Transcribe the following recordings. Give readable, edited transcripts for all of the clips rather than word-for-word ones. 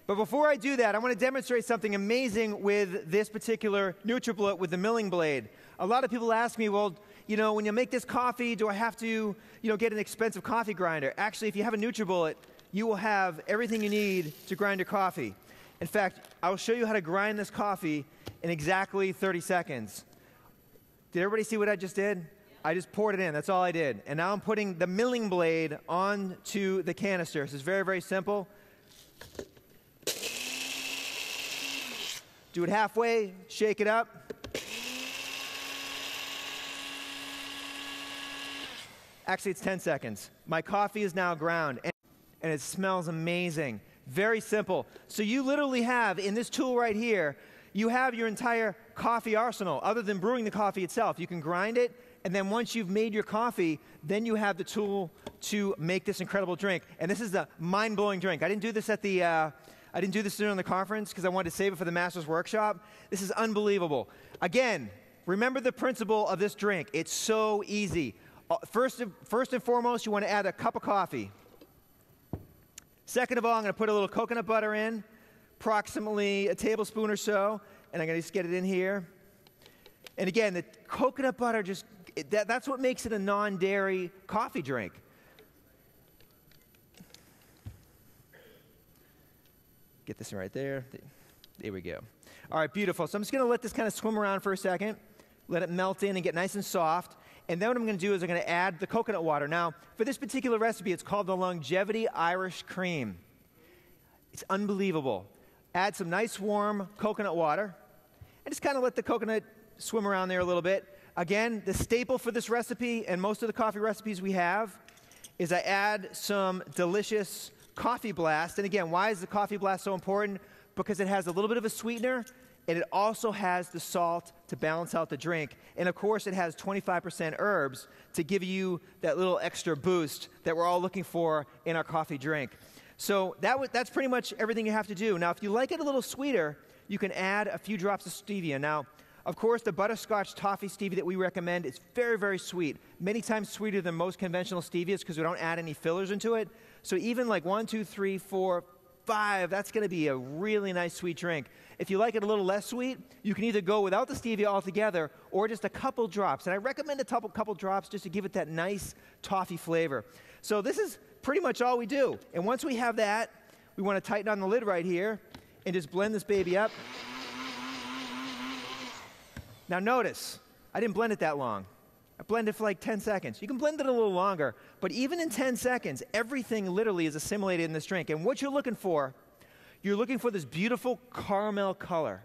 But before I do that, I want to demonstrate something amazing with this particular NutriBullet with the milling blade. A lot of people ask me, well, when you make this coffee, do I have to, get an expensive coffee grinder? Actually, if you have a NutriBullet, you will have everything you need to grind your coffee. In fact, I'll show you how to grind this coffee in exactly 30 seconds. Did everybody see what I just did? I just poured it in. That's all I did. And now I'm putting the milling blade onto the canister. This is very, very simple. Do it halfway, shake it up. Actually, it's 10 seconds. My coffee is now ground, and it smells amazing. Very simple. So you literally have, in this tool right here, you have your entire coffee arsenal, other than brewing the coffee itself. You can grind it, and then once you've made your coffee, then you have the tool to make this incredible drink. And this is a mind-blowing drink. I didn't do this during the conference because I wanted to save it for the Master's Workshop. This is unbelievable. Again, remember the principle of this drink. It's so easy. First and foremost, you want to add a cup of coffee. Second of all, I'm going to put a little coconut butter in, approximately a tablespoon or so, and I'm going to just get it in here. And again, the coconut butter that's what makes it a non-dairy coffee drink. Get this right there. There we go. All right, beautiful. So I'm just going to let this kind of swim around for a second, let it melt in and get nice and soft. And then what I'm going to do is I'm going to add the coconut water. Now, for this particular recipe, it's called the Longevity Irish Cream. It's unbelievable. Add some nice warm coconut water and just kind of let the coconut swim around there a little bit. Again, the staple for this recipe and most of the coffee recipes we have is I add some delicious coffee blast. And again, why is the coffee blast so important? Because it has a little bit of a sweetener, and it also has the salt to balance out the drink. And of course, it has 25% herbs to give you that little extra boost that we're all looking for in our coffee drink. So that's pretty much everything you have to do. Now, if you like it a little sweeter, you can add a few drops of stevia. Now, of course, the butterscotch toffee stevia that we recommend is very, very sweet. Many times sweeter than most conventional stevias because we don't add any fillers into it. So even like 1, 2, 3, 4, 5, that's going to be a really nice sweet drink. If you like it a little less sweet, you can either go without the stevia altogether or just a couple drops. And I recommend a couple drops just to give it that nice toffee flavor. So this is pretty much all we do. And once we have that, we want to tighten on the lid right here and just blend this baby up. Now notice, I didn't blend it that long. I blended it for like 10 seconds. You can blend it a little longer, but even in 10 seconds, everything literally is assimilated in this drink. And what you're looking for this beautiful caramel color.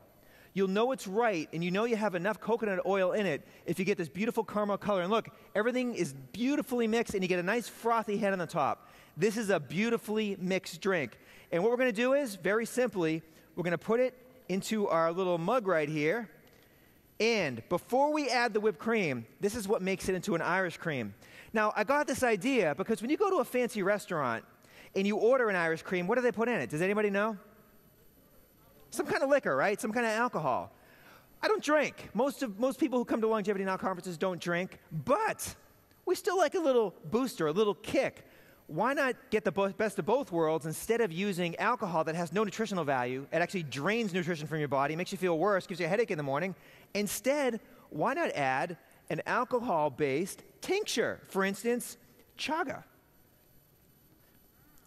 You'll know it's right, and you know you have enough coconut oil in it if you get this beautiful caramel color. And look, everything is beautifully mixed, and you get a nice frothy head on the top. This is a beautifully mixed drink. And what we're going to do is, very simply, we're going to put it into our little mug right here. And before we add the whipped cream, this is what makes it into an Irish cream. Now, I got this idea because when you go to a fancy restaurant and you order an Irish cream, what do they put in it? Does anybody know? Some kind of liquor, right? Some kind of alcohol. I don't drink. Most people who come to Longevity Now conferences don't drink, but we still like a little booster, a little kick. Why not get the best of both worlds instead of using alcohol that has no nutritional value? It actually drains nutrition from your body, makes you feel worse, gives you a headache in the morning. Instead, why not add an alcohol-based tincture? For instance, chaga.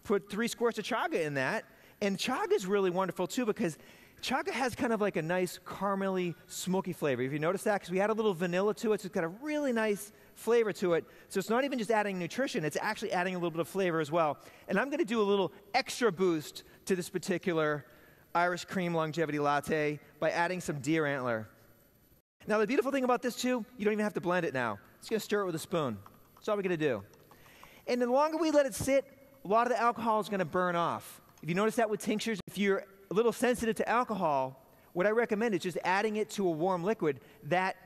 Put 3 squirts of chaga in that. And chaga is really wonderful, too, because chaga has kind of like a nice caramelly, smoky flavor. If you notice that, because we add a little vanilla to it, so it's got a really nice flavor to it. So it's not even just adding nutrition, it's actually adding a little bit of flavor as well. And I'm going to do a little extra boost to this particular Irish cream longevity latte by adding some deer antler. Now, the beautiful thing about this, too, you don't even have to blend it now. Just going to stir it with a spoon. That's all we're going to do. And the longer we let it sit, a lot of the alcohol is going to burn off. If you notice that with tinctures, if you're a little sensitive to alcohol, what I recommend is just adding it to a warm liquid. That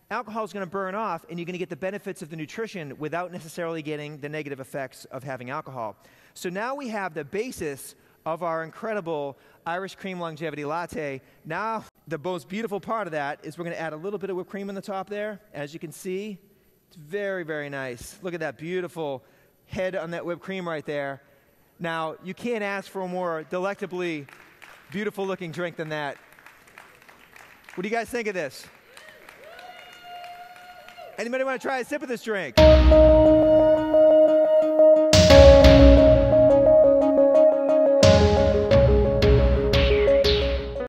alcohol is going to burn off, and you're going to get the benefits of the nutrition without necessarily getting the negative effects of having alcohol. So now we have the basis of our incredible Irish cream longevity latte. Now, the most beautiful part of that is we're going to add a little bit of whipped cream on the top there. As you can see, it's very, very nice. Look at that beautiful head on that whipped cream right there. Now, you can't ask for a more delectably beautiful looking drink than that. What do you guys think of this? Anybody want to try a sip of this drink?